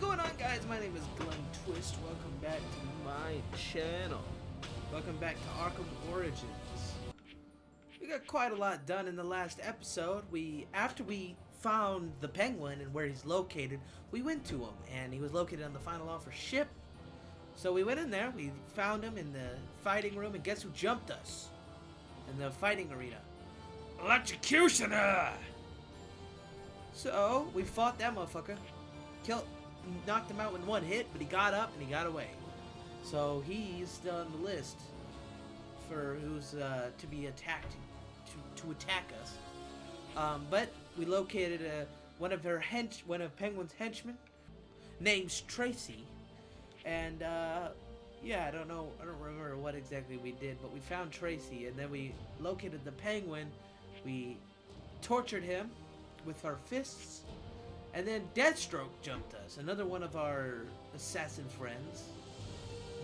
going on, guys? My name is Glenn Twist. Welcome back to my channel. Welcome back to Arkham Origins. We got quite a lot done in the last episode. After we found the Penguin and where he's located, we went to him, and he was located on the final offer ship. So we went in there, we found him in the fighting room, and guess who jumped us in the fighting arena? Electrocutioner! So we fought that motherfucker, knocked him out with one hit, but he got up and he got away. So he's still on the list for who's to be attacked, to attack us. But we located one of Penguin's henchmen, named Tracy, and yeah, I don't remember what exactly we did, but we found Tracy, and then we located the Penguin. We tortured him with our fists, and then Deathstroke jumped us, another one of our assassin friends.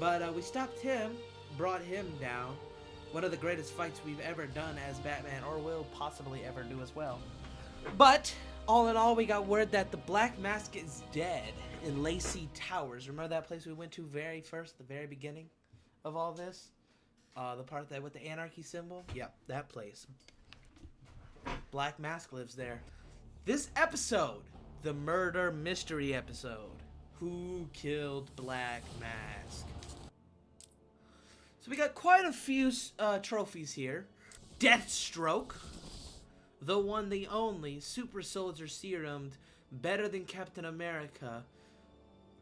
But we stopped him, brought him down. One of the greatest fights we've ever done as Batman, or will possibly ever do as well. But all in all, we got word that the Black Mask is dead in Lacy Towers. Remember that place we went to the very beginning of all this? The part that with the Anarky symbol? Yep, that place. Black Mask lives there. This episode, the murder mystery episode. Who killed Black Mask? So we got quite a few trophies here. Deathstroke. The one, the only, super soldier serumed, better than Captain America,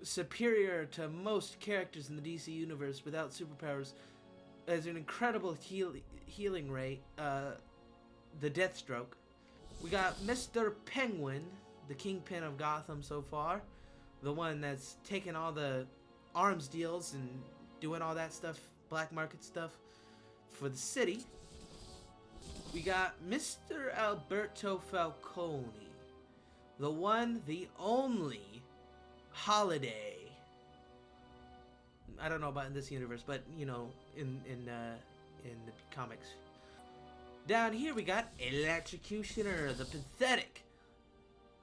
superior to most characters in the DC universe without superpowers, has an incredible healing rate, the Deathstroke. We got Mr. Penguin, the kingpin of Gotham so far, the one that's taking all the arms deals and doing all that stuff, black market stuff, for the city. We got Mr. Alberto Falcone, the one, the only Holiday. I don't know about in this universe, but you know, in the comics. Down here we got Electrocutioner, the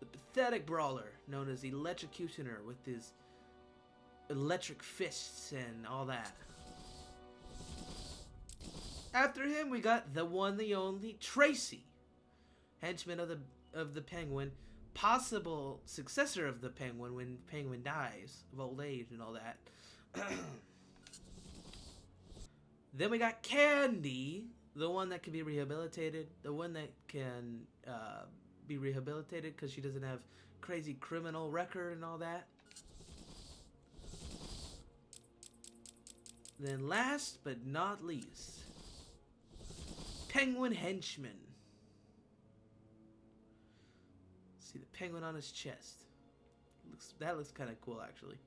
pathetic brawler known as Electrocutioner with his electric fists and all that. After him, we got the one, the only Tracy, henchman of the Penguin, possible successor of the Penguin when Penguin dies of old age and all that. Then we got Candy, the one that can be rehabilitated, the one that can be rehabilitated because she doesn't have crazy criminal record and all that. Then last but not least, Penguin henchman. See the penguin on his chest. That looks kind of cool, actually.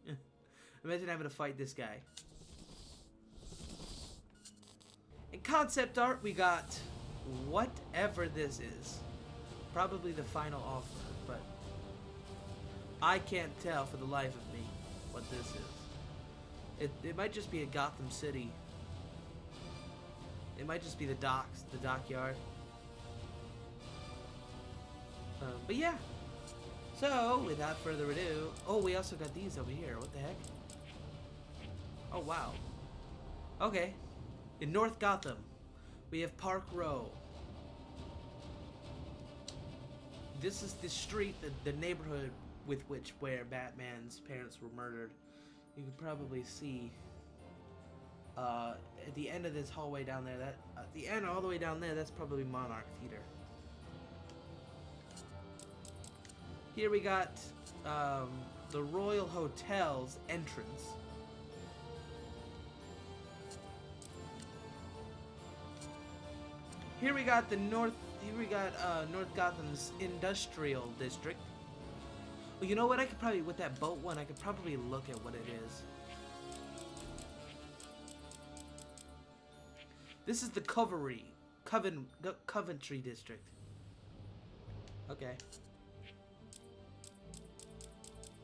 Imagine having to fight this guy. In concept art, we got whatever this is. Probably the final offer, but I can't tell for the life of me what this is. It might just be a Gotham City. It might just be the docks, the dockyard. But yeah. So, without further ado... Oh, we also got these over here. What the heck? Oh, wow. Okay. In North Gotham, we have Park Row. This is the street, the neighborhood where Batman's parents were murdered. You can probably see at the end of this hallway down there, at the end all the way down there, that's probably Monarch Theater. Here we got the Royal Hotel's entrance. Here we got North Gotham's industrial district. Well, you know what? I could probably, with that boat one, I could probably look at what it is. This is the Coventry district. Okay.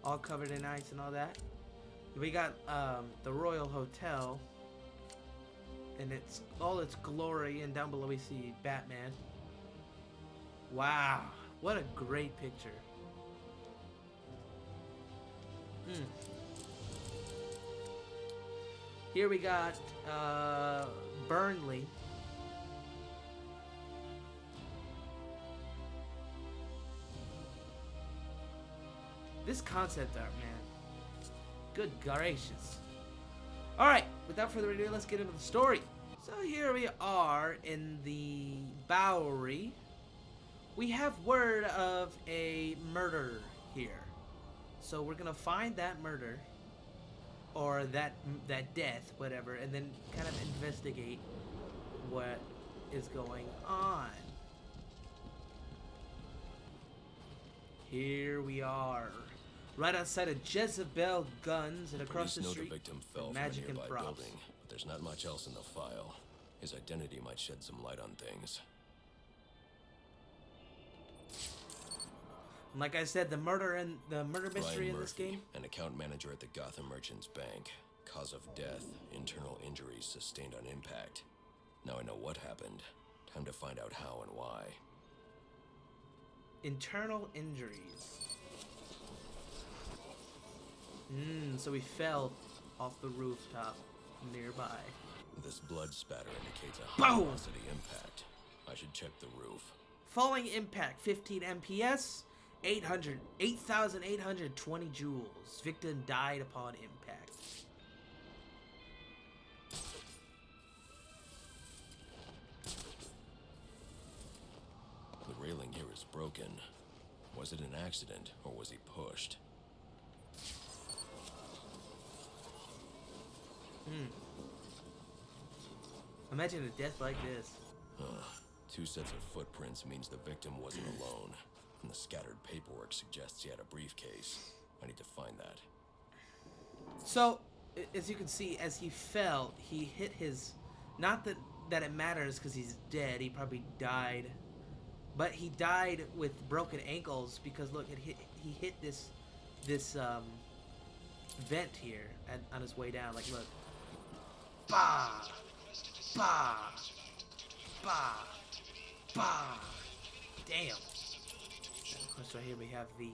All covered in ice and all that. We got the Royal Hotel. And it's all its glory, and down below we see Batman. Wow, what a great picture. Here we got Burnley. This concept art, man. Good gracious. Alright, without further ado, let's get into the story. So here we are in the Bowery. We have word of a murder here. So we're gonna find that murder, or that death, whatever, and then kind of investigate what is going on. Here we are, right outside of Jezebel Guns, and across the street, the victim fell from magic a and nearby props. building, but there's not much else in the file. His identity might shed some light on things. Like I said, the murder mystery in this game. An account manager at the Gotham Merchants Bank. Cause of death, internal injuries sustained on impact. Now I know what happened. Time to find out how and why. Internal injuries. So he fell off the rooftop nearby. This blood spatter indicates a Boom! high-velocity impact. I should check the roof. Falling impact, 15 MPS, 8,820 joules. Victim died upon impact. The railing here is broken. Was it an accident, or was he pushed? Imagine a death like this. Two sets of footprints means the victim wasn't alone. And the scattered paperwork suggests he had a briefcase. I need to find that. So, as you can see, as he fell, he hit his... Not that it matters because he's dead, he probably died. But he died with broken ankles because, look, he hit this vent here on his way down. Like, look. Bah! Bah! Bah! Bah! Damn. And of course, right here we have the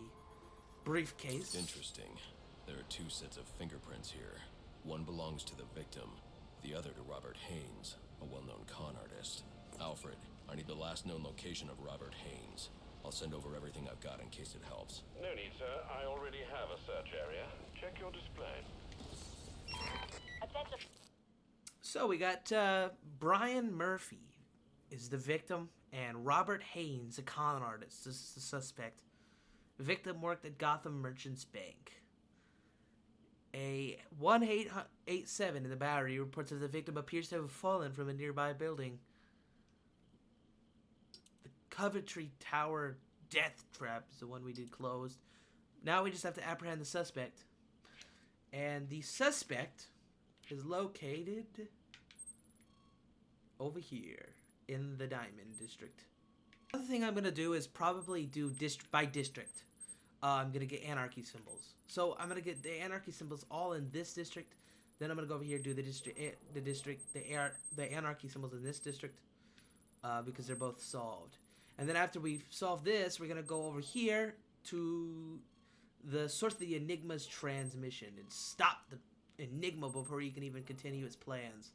briefcase. Interesting. There are two sets of fingerprints here. One belongs to the victim, the other to Robert Haynes, a well-known con artist. Alfred, I need the last known location of Robert Haynes. I'll send over everything I've got in case it helps. No need, sir. I already have a search area. Check your display. Attention. So we got Brian Murphy is the victim, and Robert Haynes, a con artist, is the suspect. The victim worked at Gotham Merchants Bank. A 1887 in the Bowery reports that the victim appears to have fallen from a nearby building. The Coventry Tower death trap is the one we did closed. Now we just have to apprehend the suspect. And the suspect is located over here in the Diamond District. Another thing I'm going to do is probably do by district. I'm going to get Anarky symbols. So I'm going to get the Anarky symbols all in this district. Then I'm going to go over here, do the Anarky symbols in this district. Because they're both solved. And then after we've solved this, we're going to go over here to the source of the Enigma's transmission and stop the Enigma before he can even continue his plans.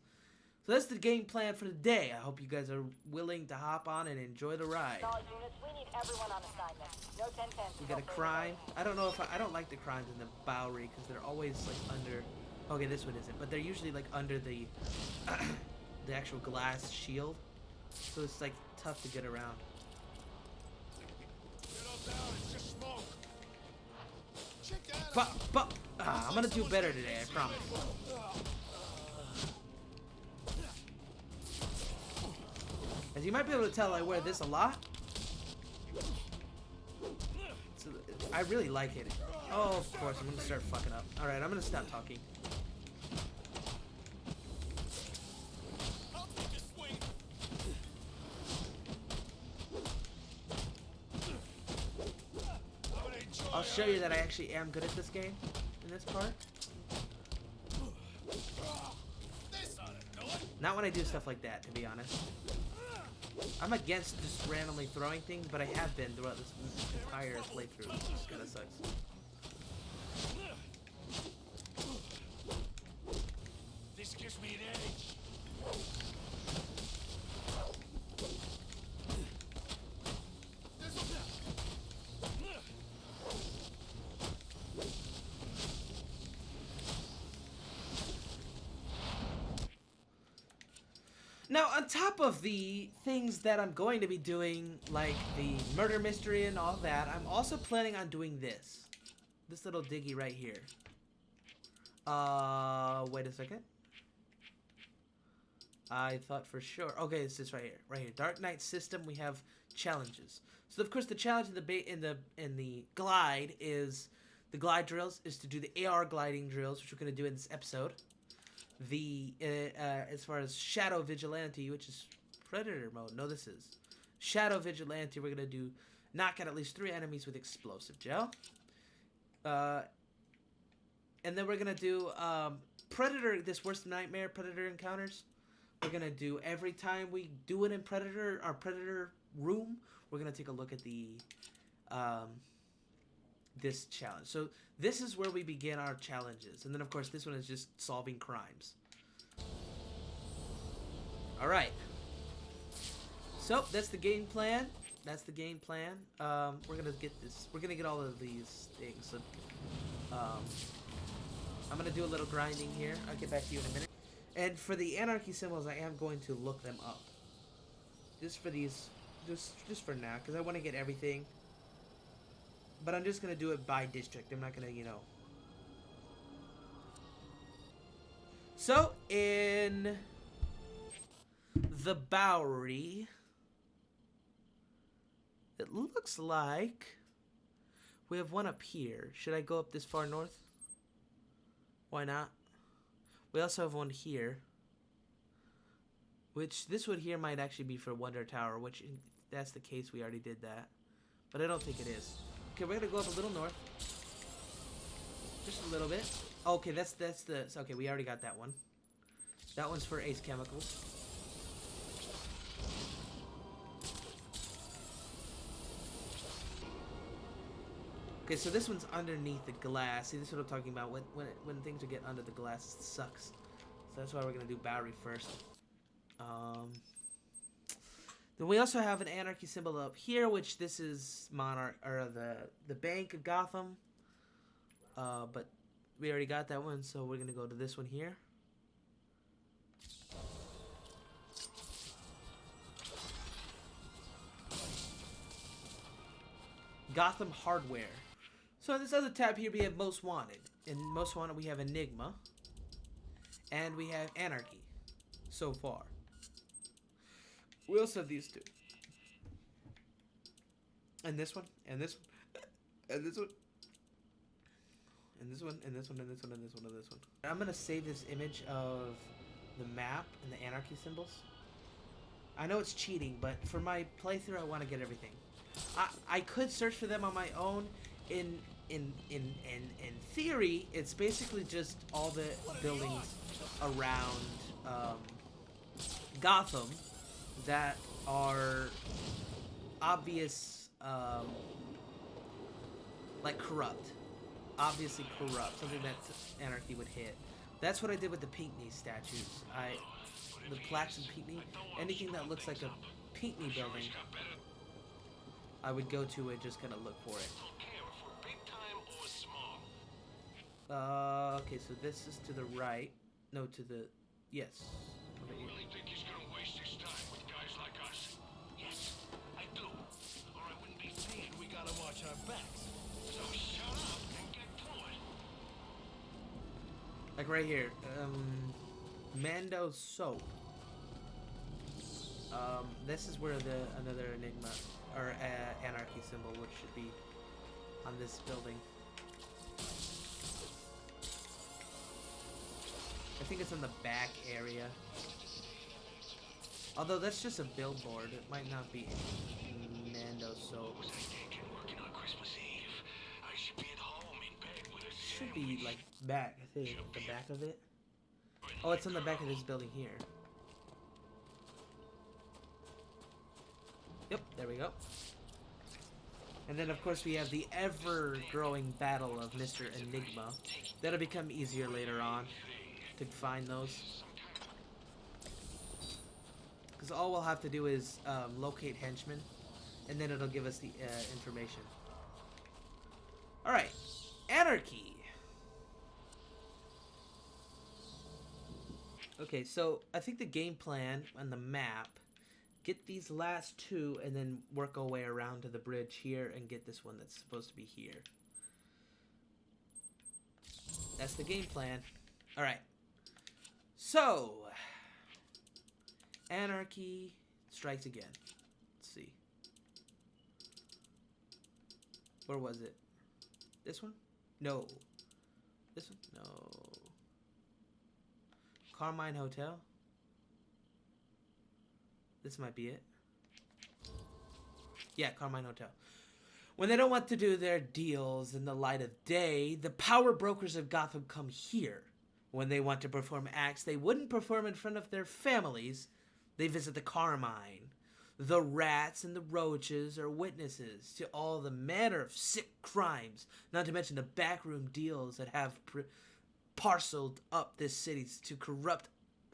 So that's the game plan for the day. I hope you guys are willing to hop on and enjoy the ride. All units, we need everyone on assignment. No 10-10. We got a crime. I don't know if I don't like the crimes in the Bowery because they're always like under. Okay, this one isn't, but they're usually like under the the actual glass shield, so it's like tough to get around. But I'm gonna do better today, I promise. As you might be able to tell, I wear this a lot. So I really like it. Oh, of course, I'm gonna start fucking up. Alright, I'm gonna stop talking. I'll show you that I actually am good at this game, in this part. Not when I do stuff like that, to be honest. I'm against just randomly throwing things, but I have been throughout this entire playthrough. It just kinda sucks. Now, on top of the things that I'm going to be doing, like the murder mystery and all that, I'm also planning on doing this. This little diggy right here. Wait a second. I thought for sure. Okay, it's this right here. Right here. Dark Knight system, we have challenges. So, of course, the challenge in the glide is... The glide drills is to do the AR gliding drills, which we're going to do in this episode. The, as far as Shadow Vigilante, which is Predator mode. No, this is Shadow Vigilante. We're going to do knock out at least 3 enemies with explosive gel. And then we're going to do Predator, this worst nightmare Predator encounters. We're going to do every time we do it in Predator, our Predator room, we're going to take a look at the... this challenge. So this is where we begin our challenges. And then, of course, this one is just solving crimes. Alright. So, that's the game plan. That's the game plan. We're going to get this. We're going to get all of these things. So, I'm going to do a little grinding here. I'll get back to you in a minute. And for the Anarky symbols, I am going to look them up. Just for these. Just for now. Because I want to get everything. But I'm just going to do it by district. I'm not going to, you know. So, in the Bowery, it looks like we have one up here. Should I go up this far north? Why not? We also have one here. Which, this one here might actually be for Wonder Tower. Which, if that's the case, we already did that. But I don't think it is. Okay, we're gonna go up a little north. Just a little bit. Okay, that's the... Okay, we already got that one. That one's for Ace Chemicals. Okay, so this one's underneath the glass. See, this is what I'm talking about. When things are get under the glass, it sucks. So that's why we're gonna do Bowery first. Then we also have an Anarky symbol up here, which this is Monarch, or the Bank of Gotham. But we already got that one, so we're gonna go to this one here. Gotham Hardware. So in this other tab here, we have Most Wanted. In Most Wanted, we have Enigma, and we have Anarky. So far. We also have these two. And this one, and this one, and this one. And this one, and this one, and this one, and this one, and this one. I'm gonna save this image of the map and the Anarky symbols. I know it's cheating, but for my playthrough, I want to get everything. I could search for them on my own. In theory, it's basically just all the buildings around Gotham that are obvious, like corrupt. Obviously corrupt. Something that Anarky would hit. That's what I did with the Pinkney statues. The plaques in Pinkney. Anything that looks like a Pinkney building, I would go to and just kind of look for it. Okay, so this is to the right. No, to the... Yes. Over here. Really think he's gonna waste his time with guys like us? Yes, I do. Or I wouldn't be saying we gotta watch our backs. So shut up and get to it. Like right here. Mando Soap. This is where another Enigma or Anarky symbol, which should be on this building. I think it's in the back area. Although that's just a billboard, it might not be Mando Soap. Working on Christmas Eve. I should be at home in bed with a Should be like back, I think, the back of it. Oh, it's on the back of this building here. Yep, there we go. And then, of course, we have the ever-growing battle of Mr. Enigma. That'll become easier later on to find those. Because all we'll have to do is locate henchmen, and then it'll give us the information. Alright, Anarky. Okay, so I think the game plan on the map, get these last two and then work our way around to the bridge here and get this one that's supposed to be here. That's the game plan. Alright. So, Anarky strikes again. Let's see. Where was it? This one? No. This one? No. Carmine Hotel? This might be it. Yeah, Carmine Hotel. When they don't want to do their deals in the light of day, the power brokers of Gotham come here. When they want to perform acts they wouldn't perform in front of their families, they visit the Carmine. The rats and the roaches are witnesses to all the manner of sick crimes, not to mention the backroom deals that have parceled up this city to corrupt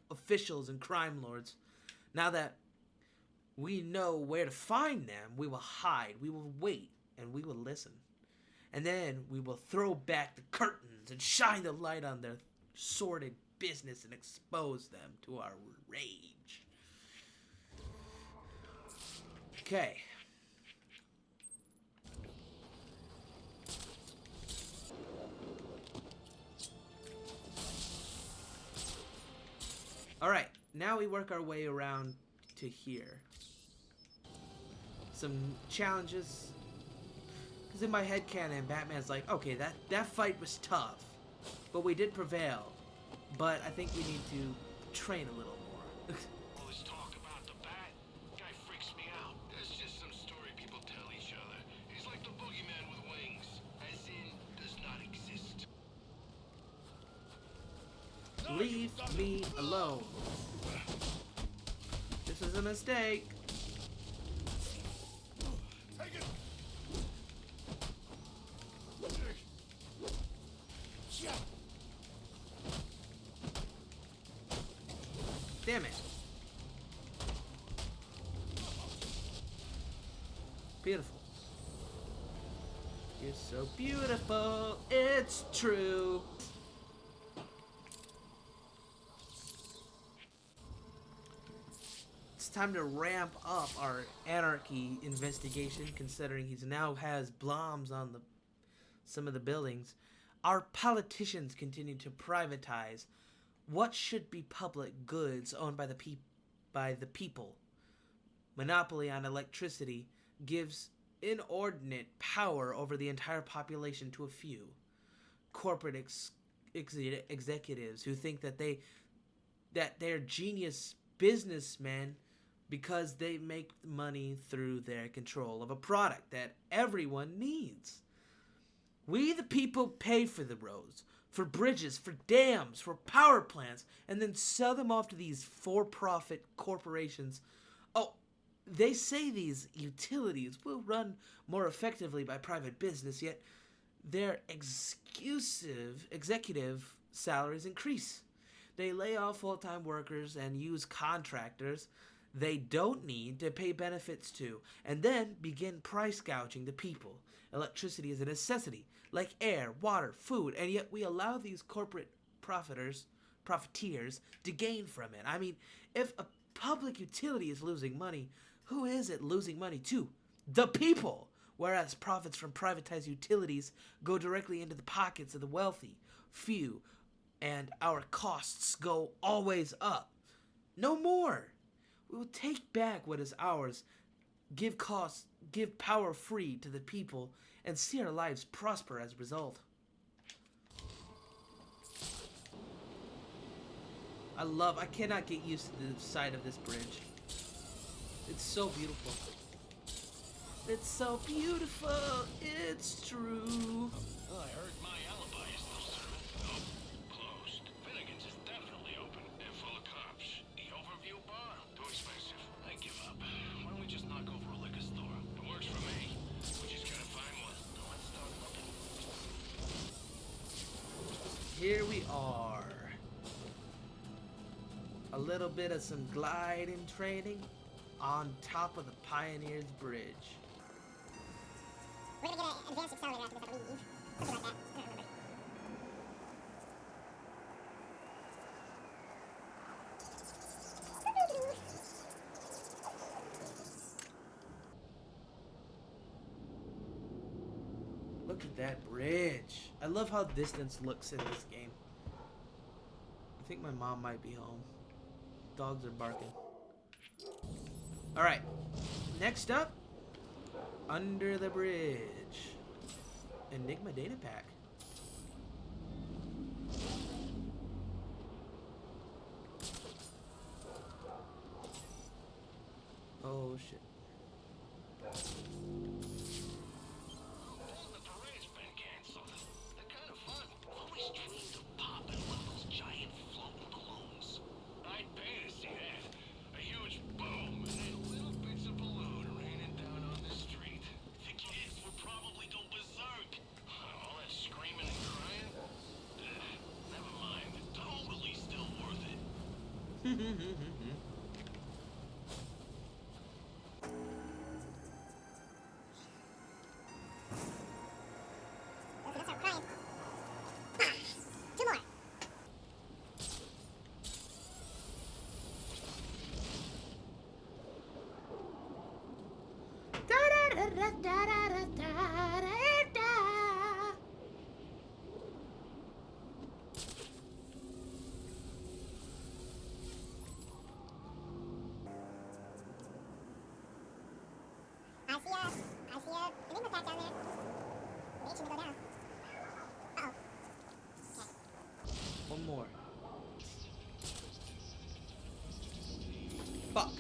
officials and crime lords. Now that we know where to find them, we will hide, we will wait, and we will listen. And then we will throw back the curtains and shine the light on their sordid business and expose them to our rage. Okay. Alright, now we work our way around to here. Some challenges. Because in my headcanon, Batman's like, okay, that fight was tough, but we did prevail. But I think we need to train a little more. All this talk about the bat, guy freaks me out. That's just some story people tell each other. He's like the boogeyman with wings, as in, does not exist. Leave me alone. This is a mistake. Take it. Damn it. Beautiful. You're so beautiful, it's true. It's time to ramp up our Anarky investigation, considering he now has bombs on some of the buildings. Our politicians continue to privatize what should be public goods owned by the people. Monopoly on electricity gives inordinate power over the entire population to a few. Corporate executives who think that they're genius businessmen because they make money through their control of a product that everyone needs. We the people pay for the roads, for bridges, for dams, for power plants, and then sell them off to these for-profit corporations. Oh, they say these utilities will run more effectively by private business, yet their executive salaries increase. They lay off full-time workers and use contractors they don't need to pay benefits to, and then begin price gouging the people. Electricity is a necessity, like air, water, food, and yet we allow these corporate profiteers to gain from it. I mean, if a public utility is losing money, who is it losing money to? The people! Whereas profits from privatized utilities go directly into the pockets of the wealthy, few, and our costs go always up. No more! We will take back what is ours, give power free to the people, and see our lives prosper as a result. I cannot get used to the sight of this bridge. It's so beautiful. It's so beautiful, it's true. Well, I heard my alibi is still serving. Nope, closed. Finnegan's is definitely open. They're full of cops. The Overview bar? Too expensive. I give up. Why don't we just knock over a liquor store? It works for me. We just gotta find one. Now let's start looking. Here we are. A little bit of some gliding training on top of the Pioneers Bridge. We're gonna get an advanced accelerator after this, I believe. Something like that. I don't remember. Look at that bridge. I love how distance looks in this game. I think my mom might be home. Dogs are barking. Alright. Next up. Under the bridge. Enigma data pack. Oh shit. The parade's been canceled. They're kind of fun. I've always dreamed of popping one of those giant floating balloons. I'd pay to see that. A huge boom, and then little bits of balloon raining down on the street. The kids would probably go berserk. All that screaming and crying? Never mind. Totally still worth it. Okay, let's start crying. Ah, 2 more. I see a Enigma pack down there. Maybe it shouldn't go down. Uh-oh. Okay. One more. Fuck.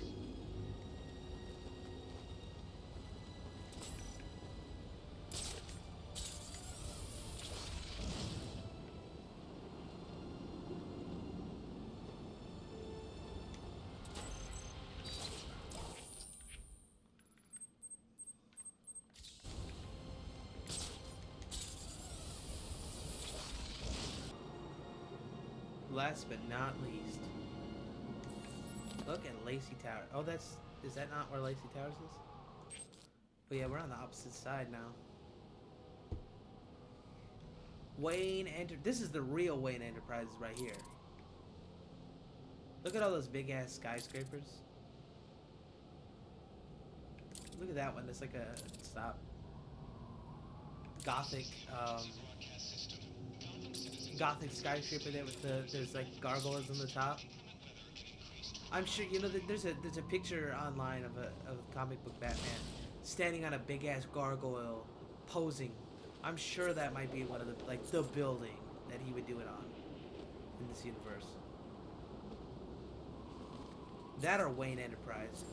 Last but not least, look at Lacy Towers. Oh, is that not where Lacy Towers is? Oh yeah, we're on the opposite side now. This is the real Wayne Enterprises right here. Look at all those big ass skyscrapers. Look at that one. It's like a Gothic Gothic skyscraper there with there's like gargoyles on the top. I'm sure you know that there's a picture online of a comic book Batman standing on a big ass gargoyle posing. I'm sure that might be one of the building that he would do it on in this universe. That or Wayne Enterprise.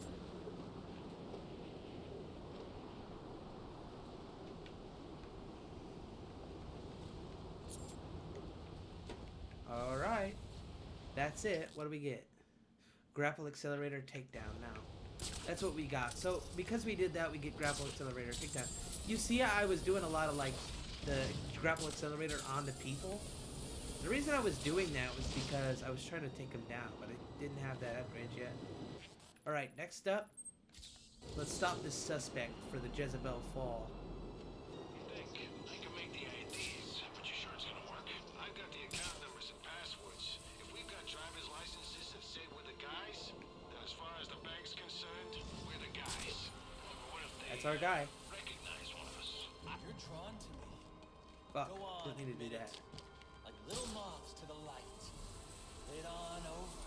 Alright. That's it. What do we get? Grapple accelerator takedown now. That's what we got. So because we did that, we get grapple accelerator takedown. You see, I was doing a lot of like the grapple accelerator on the people. The reason I was doing that was because I was trying to take them down, but I didn't have that upgrade yet. Alright, next up, let's stop this suspect for the Jezebel fall. I can make the IDs, but you sure it's gonna work? I've got the account numbers and passwords. If we've got driver's licenses that say we're the guys, then as far as the bank's concerned, we're the guys. What if they That's our guy. recognize one of us? You're drawn to me. Fuck, Go on, don't need to do admit that. it. Like little moths to the light. Head on over.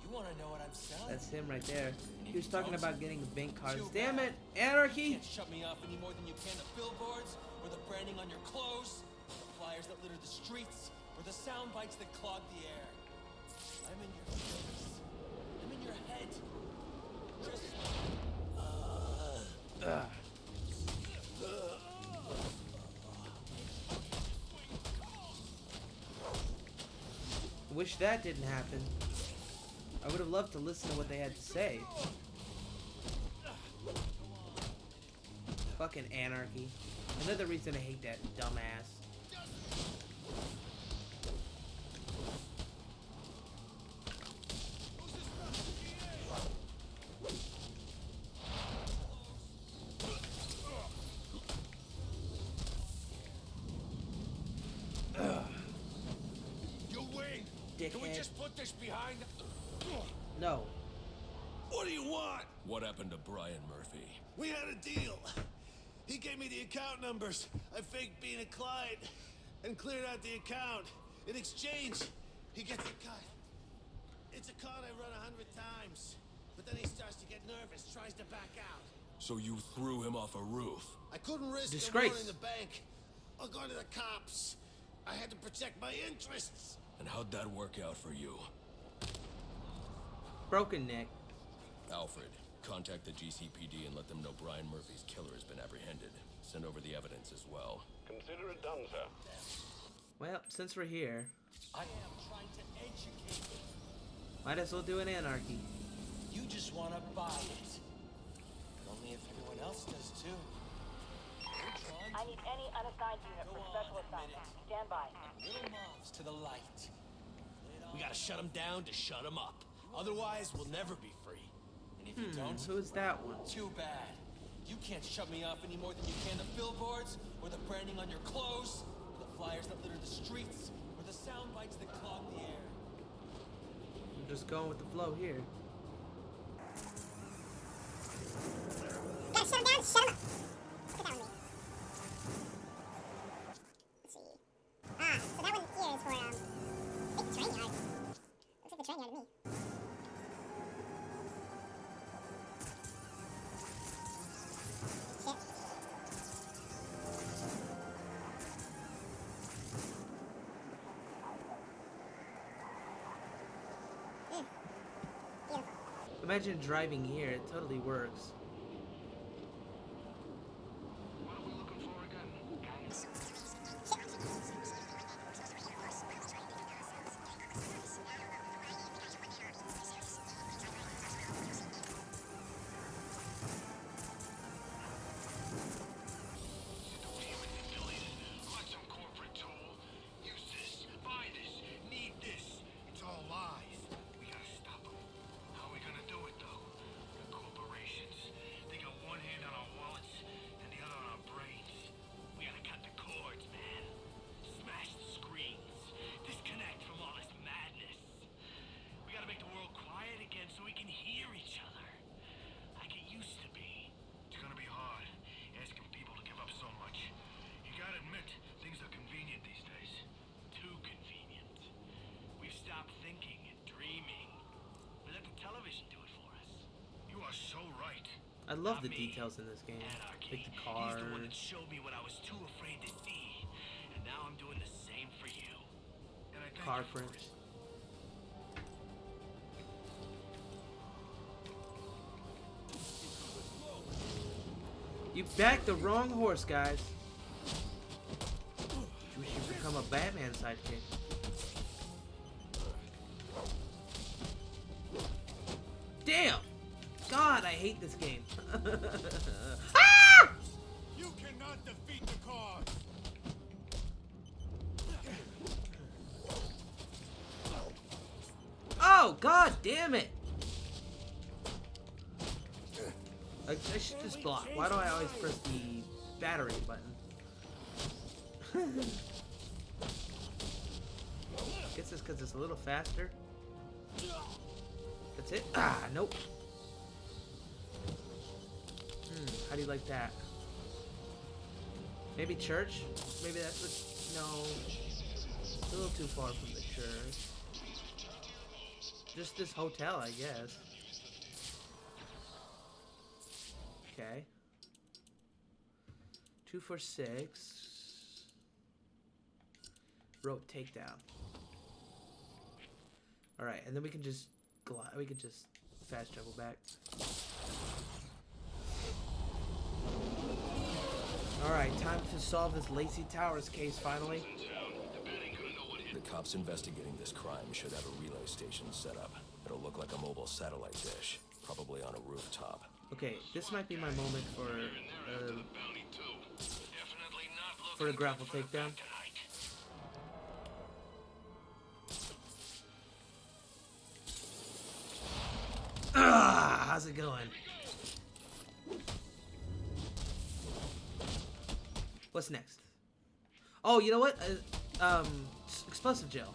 You want to know what I'm selling? That's him right there. And He if was you talking don't, about getting the bank cards. too Damn bad. it, Anarky! You can't shut me off any more than you can the billboards, or the branding on your clothes, or the flyers that litter the streets, or the sound bites that clog the air. I'm in your face. I'm in your head. Just Ugh. Wish that didn't happen. I would have loved to listen to what they had to say. Fucking Anarky. Another reason I hate that dumbass. You win! Can we Dickhead. just put this behind? No. What do you want? What happened to Brian Murphy? We had a deal. He gave me the account numbers. I faked being a client and cleared out the account. In exchange, he gets a cut. It's a con I run 100 times. But then he starts to get nervous, tries to back out. So you threw him off a roof? I couldn't risk Disgrace. him running the bank. I'll go to the cops. I had to protect my interests. And how'd that work out for you? Broken neck. Alfred, contact the GCPD and let them know Brian Murphy's killer has been apprehended. Send over the evidence as well. Consider it done, sir. Well, since we're here, I am trying to educate you. might as well do an Anarky. You just want to buy it. But only if everyone else does too. We're trying I need any unassigned unit for special assignment. Stand by. little mobs to the light. We gotta shut him down to shut him up. Otherwise, we'll never be free. And if you don't, Who's that one? too bad. You can't shut me off any more than you can the billboards, or the branding on your clothes, or the flyers that litter the streets, or the sound bites that clog the air. I'm just going with the flow here. Gotta shut him down, shut him up. Put that on me. Let's see. Ah, so that one here is for, I think the train yard. Looks like the train yard to me. Shit. Beautiful. Imagine driving here, it totally works. What are we looking for again? Want some corporate tool? Use this. Buy this. Need this. It's all lies. We gotta stop them. How are we gonna do it, though? The corporations. They got one hand on our wallets and the other on our brains. We gotta cut the cords, man. Smash the screens. Disconnect from all this madness. We gotta make the world quiet again so we can hear each other. Like it used to be. It's gonna be hard, asking people to give up so much. You gotta admit, things are convenient these days. Too convenient. We've stopped thinking and dreaming. We let the television do it for us. You are so right. I love Not the me. details in this game. Anarky. Like the He's the one that cars. showed me what I was too afraid to see. And now I'm doing the same for you. And I thank Car you for prints. it. You backed the wrong horse, guys. We should become a Batman sidekick. Damn! God, I hate this game. Ah! You cannot defeat the cause. Oh, God damn it! I should just block. Why do I always press the battery button? Guess it's because it's a little faster. That's it? Ah, nope. How do you like that? Maybe church? Maybe that's what... No. It's a little too far from the church. Just this hotel, I guess. Okay. 2 for 6. Rope takedown. Alright, and then we can just we can just fast travel back. Alright, time to solve this Lacy Towers case finally. The cops investigating this crime should have a relay station set up. It'll look like a mobile satellite dish, probably on a rooftop. Okay, this might be my moment for the grapple takedown. Ah, how's it going? What's next? Oh, you know what? Explosive gel.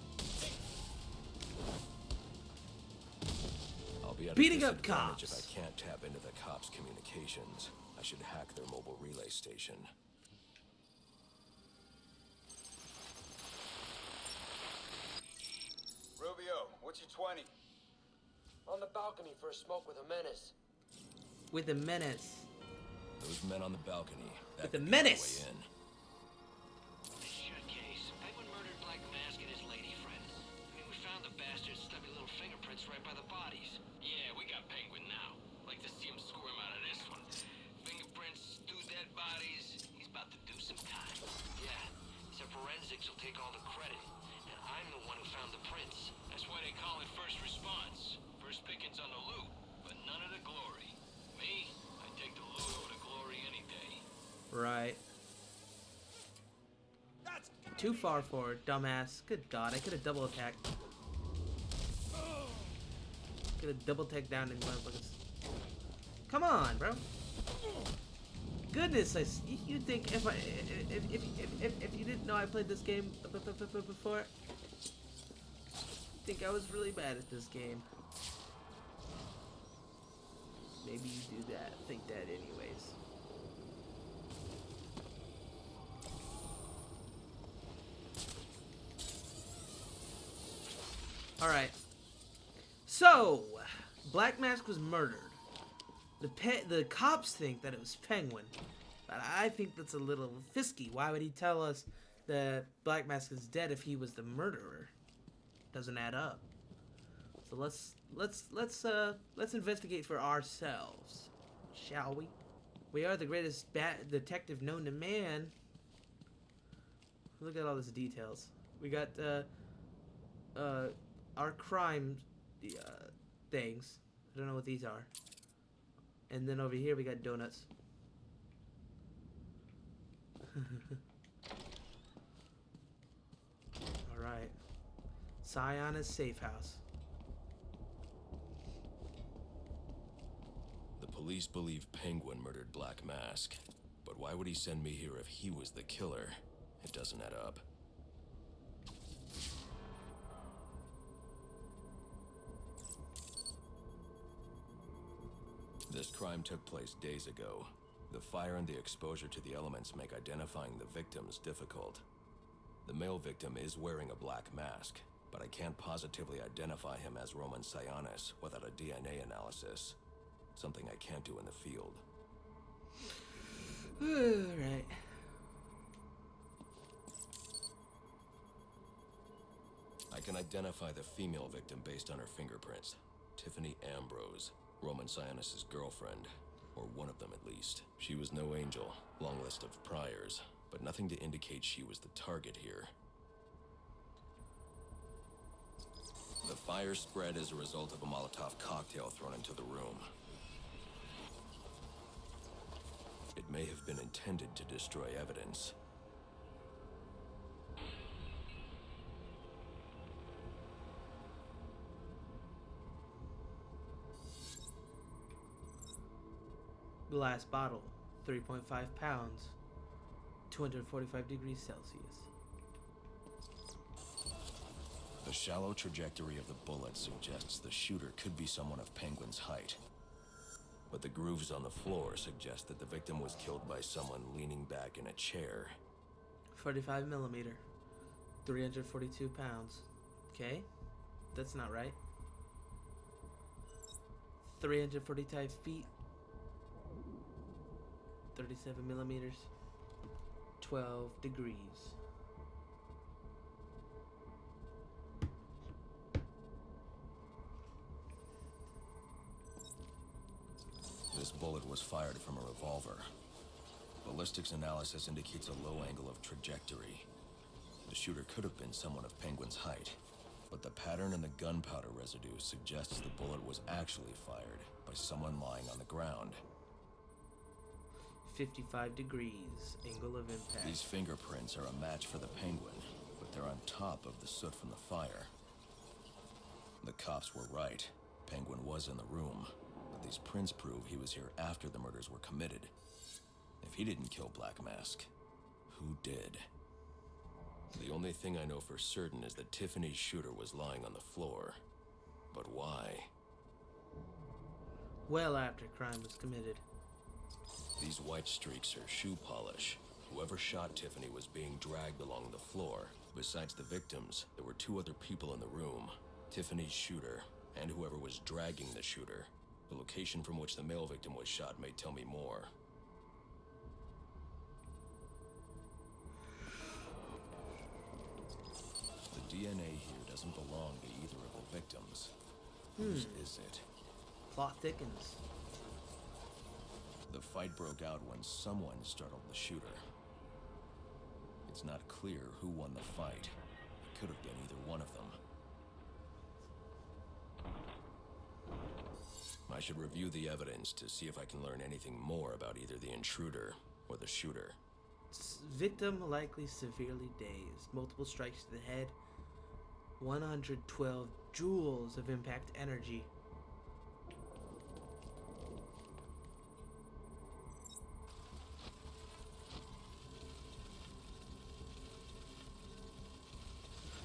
I'll be at Beating a up disadvantage cops. if I can't tap into the cops' communications. I should hack their mobile relay station. Rubio, what's your 20? On the balcony for a smoke with a menace. With a menace. Those men on the balcony. With a menace. Way in. Shit case. Penguin murdered Black Mask and his lady friend. I mean, we found the bastard's stubby little fingerprints right by the bodies. Yeah, we got Penguin now. Like to see him squirm out of this one. Fingerprints, 2 dead bodies. He's about to do some time. Yeah, so forensics will take all the credit. And I'm the one who found the prints. That's why they call it first response. First pickings on the loot, but none of the glory. Me, I take the loot over the glory any day. Right. Too far forward, dumbass. Good God, I could have double attacked. Could have double tagged down in motherfuckers. Come on, bro. Goodness, you think if you didn't know I played this game before, you think I was really bad at this game. Maybe you do that. Think that anyways. Alright. So, Black Mask was murdered. The cops think that it was Penguin. But I think that's a little fisky. Why would he tell us that Black Mask is dead if he was the murderer? Doesn't add up. So let's investigate for ourselves, shall we? We are the greatest detective known to man. Look at all these details. We got our crime things. I don't know what these are. And then over here we got donuts. All right. Scion's safe house. The police believe Penguin murdered Black Mask. But why would he send me here if he was the killer? It doesn't add up. This crime took place days ago. The fire and the exposure to the elements make identifying the victims difficult. The male victim is wearing a black mask, but I can't positively identify him as Roman Sionis without a DNA analysis. Something I can't do in the field. Alright. I can identify the female victim based on her fingerprints. Tiffany Ambrose, Roman Sionis' girlfriend. Or one of them at least. She was no angel, long list of priors, but nothing to indicate she was the target here. The fire spread as a result of a Molotov cocktail thrown into the room. It may have been intended to destroy evidence. Glass bottle, 3.5 pounds, 245 degrees Celsius. The shallow trajectory of the bullet suggests the shooter could be someone of Penguin's height. But the grooves on the floor suggest that the victim was killed by someone leaning back in a chair. 45 millimeter, 342 pounds. Okay, that's not right. 345 feet. 37 millimeters, 12 degrees. This bullet was fired from a revolver. Ballistics analysis indicates a low angle of trajectory. The shooter could have been someone of Penguin's height, but the pattern in the gunpowder residue suggests the bullet was actually fired by someone lying on the ground. 55 degrees, angle of impact. These fingerprints are a match for the Penguin, but they're on top of the soot from the fire. The cops were right. Penguin was in the room, but these prints prove he was here after the murders were committed. If he didn't kill Black Mask, who did? The only thing I know for certain is that Tiffany's shooter was lying on the floor. But why? Well after crime was committed. These white streaks are shoe polish. Whoever shot Tiffany was being dragged along the floor. Besides the victims, there were 2 other people in the room. Tiffany's shooter, and whoever was dragging the shooter. The location from which the male victim was shot may tell me more. The DNA here doesn't belong to either of the victims. Whose is it? Plot thickens. The fight broke out when someone startled the shooter. It's not clear who won the fight. It could have been either one of them. I should review the evidence to see if I can learn anything more about either the intruder or the shooter. Victim likely severely dazed. Multiple strikes to the head. 112 joules of impact energy.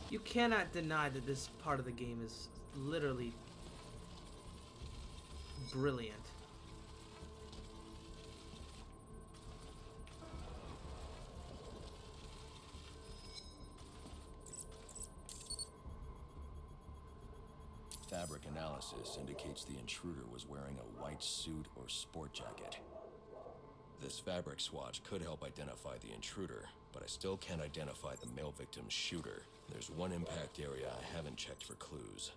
You cannot deny that this part of the game is literally brilliant. Fabric analysis indicates the intruder was wearing a white suit or sport jacket. This fabric swatch could help identify the intruder, but I still can't identify the male victim's shooter. There's one impact area I haven't checked for clues.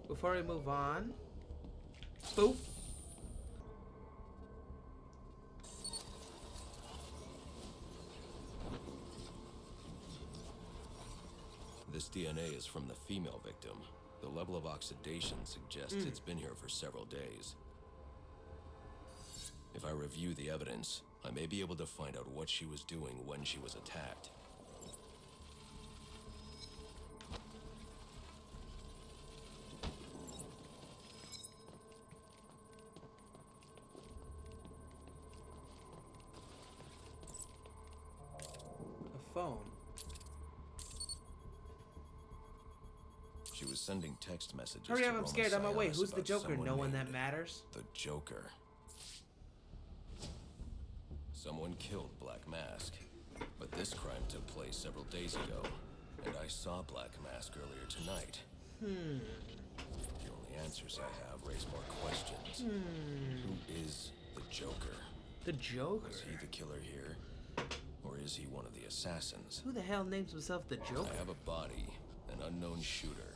Before we move on, boop. This DNA is from the female victim. The level of oxidation suggests it's been here for several days. If I review the evidence, I may be able to find out what she was doing when she was attacked. A phone. She was sending text messages. Hurry up, to I'm scared. Roma On my way. Sianis Who's the about Joker? someone No one that named matters. The Joker. Someone killed Black Mask, but this crime took place several days ago, and I saw Black Mask earlier tonight. The only answers I have raise more questions. Who is the Joker? The Joker? Was he the killer here? Or is he one of the assassins? Who the hell names himself the Joker? I have a body, an unknown shooter,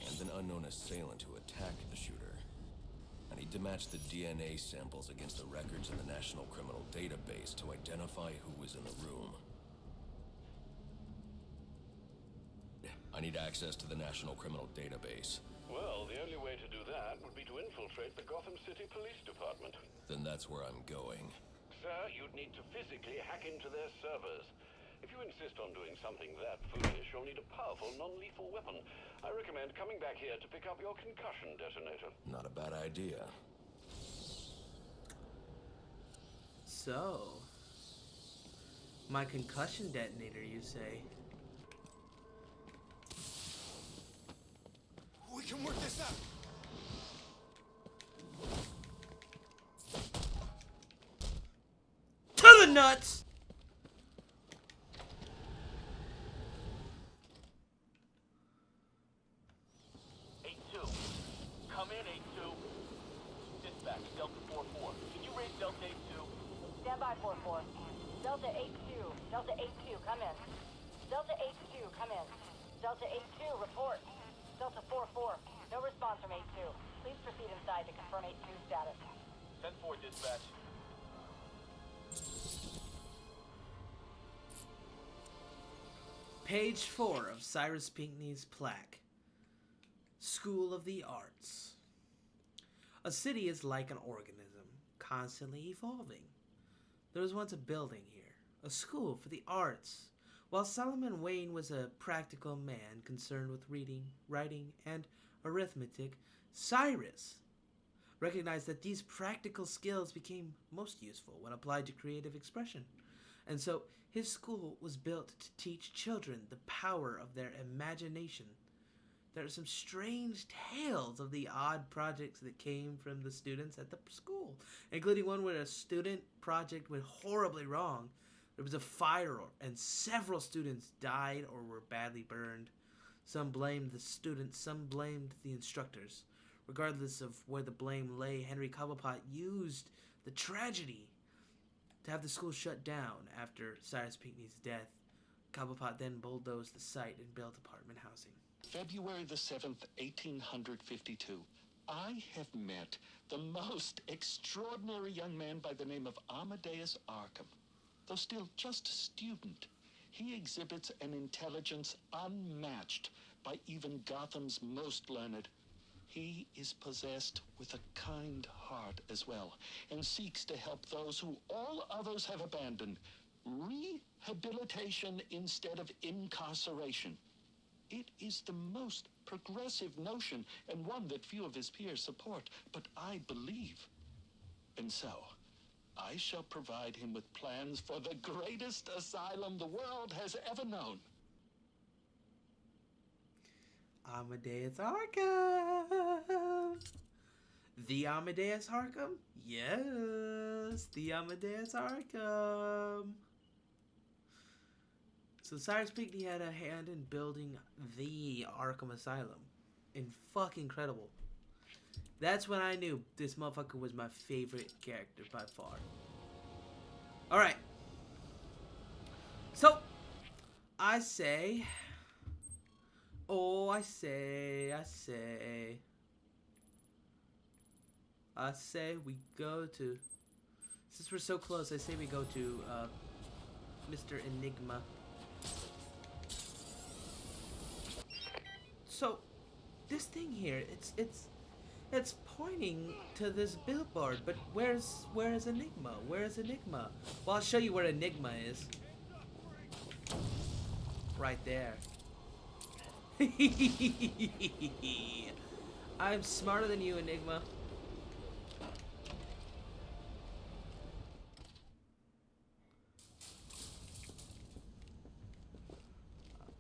and an unknown assailant who attacked the shooter. I need to match the DNA samples against the records in the National Criminal Database to identify who was in the room. I need access to the National Criminal Database. Well, the only way to do that would be to infiltrate the Gotham City Police Department. Then that's where I'm going. Sir, you'd need to physically hack into their servers. If you insist on doing something that foolish, you'll need a powerful, non-lethal weapon. I recommend coming back here to pick up your concussion detonator. Not a bad idea. So, my concussion detonator, you say? We can work this out. To the nuts! Come in, 8-2. Dispatch, Delta 4-4. Can you raise Delta 8-2? Stand by, 4-4. Delta 8-2. Delta 8-2, come in. Delta 8-2, come in. Delta 8-2, report. Delta 4-4. No response from 8-2. Please proceed inside to confirm 8-2 status. 10-4, dispatch. Page 4 of Cyrus Pinkney's Plaque. School of the Arts. A city is like an organism, constantly evolving. There was once a building here, a school for the arts. While Solomon Wayne was a practical man concerned with reading, writing, and arithmetic, Cyrus recognized that these practical skills became most useful when applied to creative expression. And so his school was built to teach children the power of their imagination there are some strange tales of the odd projects that came from the students at the school, including one where a student project went horribly wrong. There was a fire and several students died or were badly burned. Some blamed the students, some blamed the instructors. Regardless of where the blame lay, Henry Cobblepot used the tragedy to have the school shut down after Cyrus Pinkney's death. Cobblepot then bulldozed the site and built apartment housing. February the 7th, 1852. I have met the most extraordinary young man by the name of Amadeus Arkham. Though still just a student, he exhibits an intelligence unmatched by even Gotham's most learned. He is possessed with a kind heart as well, and seeks to help those who all others have abandoned. Rehabilitation instead of incarceration. It is the most progressive notion, and one that few of his peers support, but I believe. And so, I shall provide him with plans for the greatest asylum the world has ever known. Amadeus Arkham! The Amadeus Arkham? Yes, the Amadeus Arkham! So Cyrus Pinkney had a hand in building the Arkham Asylum. And fucking incredible. That's when I knew this motherfucker was my favorite character by far. Alright. So, I say we go to, since we're so close, I say we go to Mr. Enigma. So, this thing here, it's pointing to this billboard, but where is Enigma? Where is Enigma? Well, I'll show you where Enigma is. Right there. I'm smarter than you, Enigma.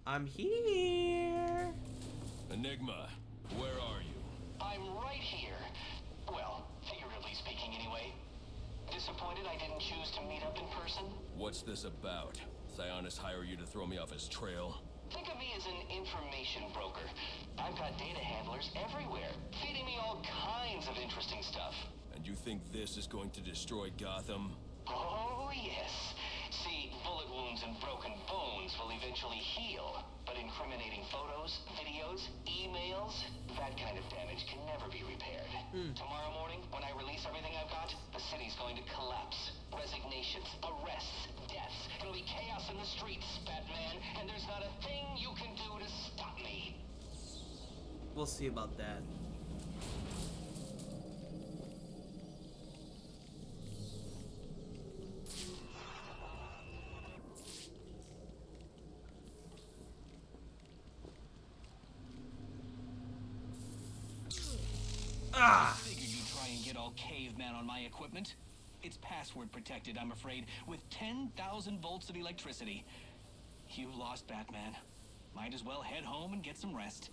I'm here. Enigma, where are you? I'm right here. Well, figuratively speaking anyway. Disappointed I didn't choose to meet up in person? What's this about? Sionis hire you to throw me off his trail? Think of me as an information broker. I've got data handlers everywhere, feeding me all kinds of interesting stuff. And you think this is going to destroy Gotham? Oh, yes. See, bullet wounds and broken bones will eventually heal. But incriminating photos, videos, emails, that kind of damage can never be repaired. Tomorrow morning, when I release everything I've got, the city's going to collapse. Resignations, arrests, deaths. It'll be chaos in the streets, Batman, and there's not a thing you can do to stop me. We'll see about that. Figured you'd try and get all caveman on my equipment. It's password protected, I'm afraid, with 10,000 volts of electricity. You lost, Batman. Might as well head home and get some rest.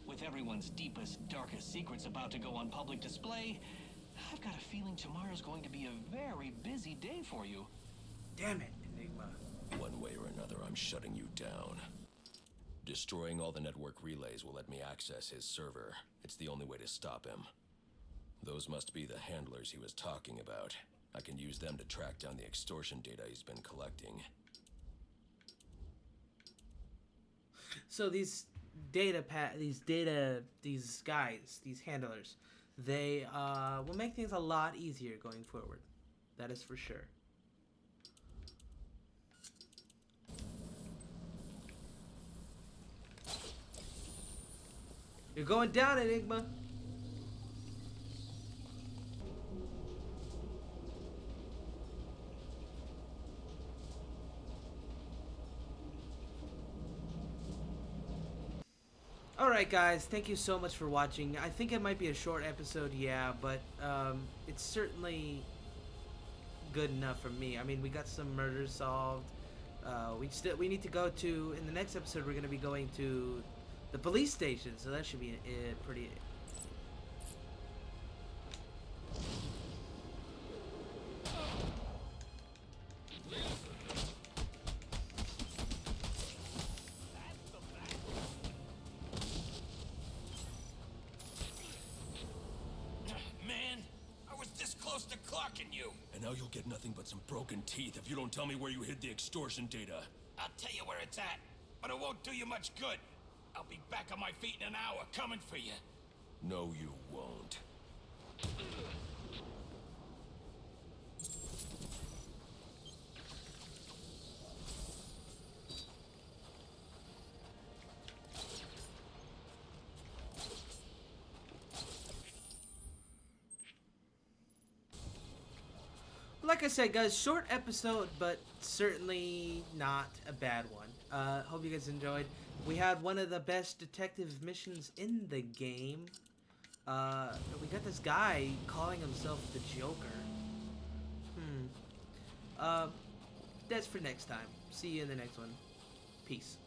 With everyone's deepest, darkest secrets about to go on public display, I've got a feeling tomorrow's going to be a very busy day for you. Damn it, Enigma. One way or another, I'm shutting you down. Destroying all the network relays will let me access his server. It's the only way to stop him. Those must be the handlers he was talking about. I can use them to track down the extortion data he's been collecting. So these guys, these handlers, they will make things a lot easier going forward. That is for sure. You're going down, Enigma. Alright guys, thank you so much for watching. I think it might be a short episode, yeah, but it's certainly good enough for me. I mean, we got some murders solved. We need to go to, in the next episode we're going to be going to the police station, so that should be pretty. Man, I was this close to clocking you. And now you'll get nothing but some broken teeth if you don't tell me where you hid the extortion data. I'll tell you where it's at, but it won't do you much good. I'll be back on my feet in an hour, coming for you. No, you won't. Like I said, guys, short episode, but certainly not a bad one. Hope you guys enjoyed. We had one of the best detective missions in the game. We got this guy calling himself the Joker. That's for next time. See you in the next one. Peace.